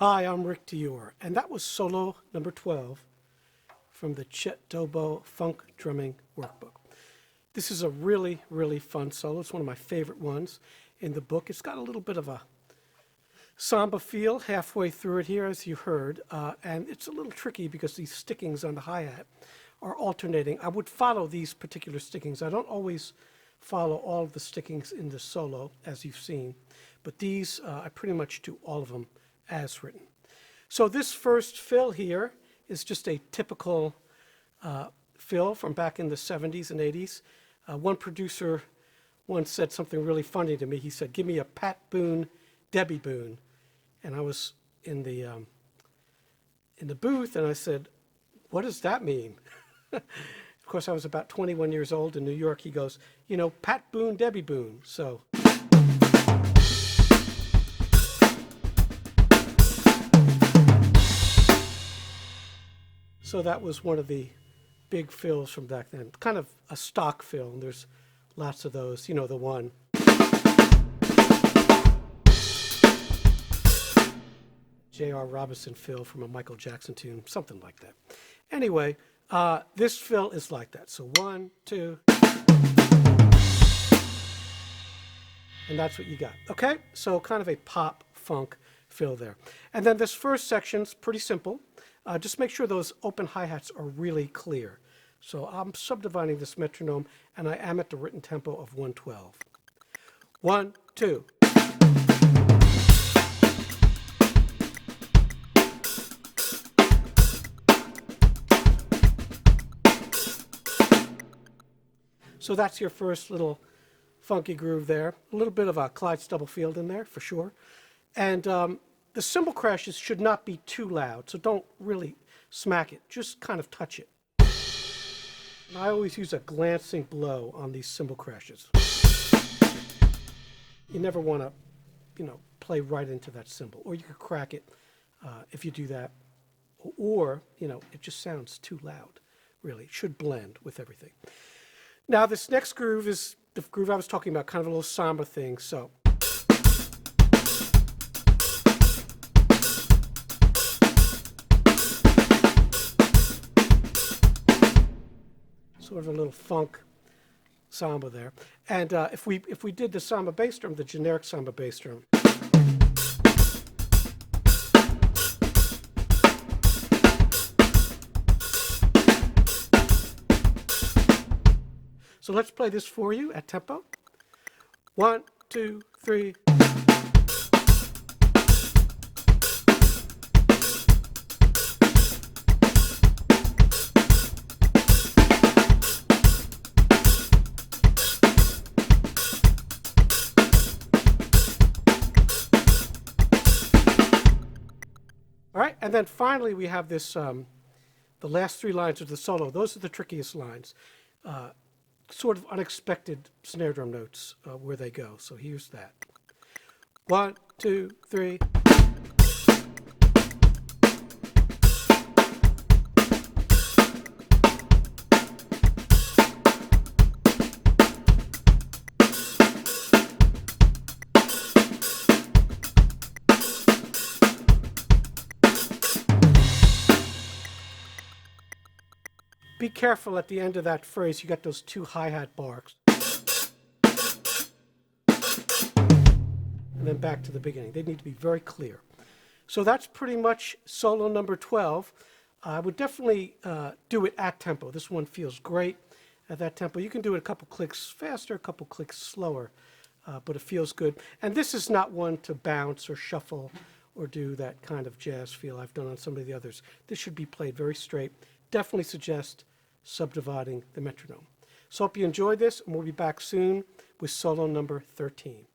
Hi, I'm Rick Dior, and that was solo number 12 from the Chet Doboe Funk Drumming Workbook. This is a really, really fun solo. It's one of my favorite ones in the book. It's got a little bit of a Samba feel halfway through it here, as you heard, and it's a little tricky because these stickings on the hi-hat are alternating. I would follow these particular stickings. I don't always follow all of the stickings in the solo, as you've seen, but these, I pretty much do all of them as written. So this first fill here is just a typical fill from back in the 70s and 80s. One producer once said something really funny to me. He said, "Give me a Pat Boone, Debbie Boone." And I was in the booth, and I said, "What does that mean?" Of course, I was about 21 years old in New York. He goes, "You know, Pat Boone, Debbie Boone." So that was one of the big fills from back then. Kind of a stock fill, and there's lots of those. You know, the one. J.R. Robinson fill from a Michael Jackson tune, something like that. Anyway, this fill is like that. So 1, 2, and that's what you got. Okay, so kind of a pop funk fill there. And then this first section's pretty simple. Just make sure those open hi-hats are really clear. So I'm subdividing this metronome, and I am at the written tempo of 112. 1, 2. So that's your first little funky groove there. A little bit of a Clyde Stubblefield in there, for sure. And the cymbal crashes should not be too loud, so don't really smack it. Just kind of touch it. And I always use a glancing blow on these cymbal crashes. You never want to, play right into that cymbal. Or you could crack it if you do that. Or, it just sounds too loud, really. It should blend with everything. Now, this next groove is the groove I was talking about, kind of a little samba thing. So sort of a little funk samba there. And if we did the samba bass drum, the generic samba bass drum, so let's play this for you at tempo. 1, 2, 3. All right, and then finally we have this, the last 3 lines of the solo. Those are the trickiest lines. Sort of unexpected snare drum notes where they go. So here's that. 1, 2, 3. Be careful at the end of that phrase, you got those 2 hi-hat bars. And then back to the beginning. They need to be very clear. So that's pretty much solo number 12. I would definitely do it at tempo. This one feels great at that tempo. You can do it a couple clicks faster, a couple clicks slower, but it feels good. And this is not one to bounce or shuffle or do that kind of jazz feel I've done on some of the others. This should be played very straight. Definitely suggest subdividing the metronome. So hope you enjoyed this, and we'll be back soon with solo number 13.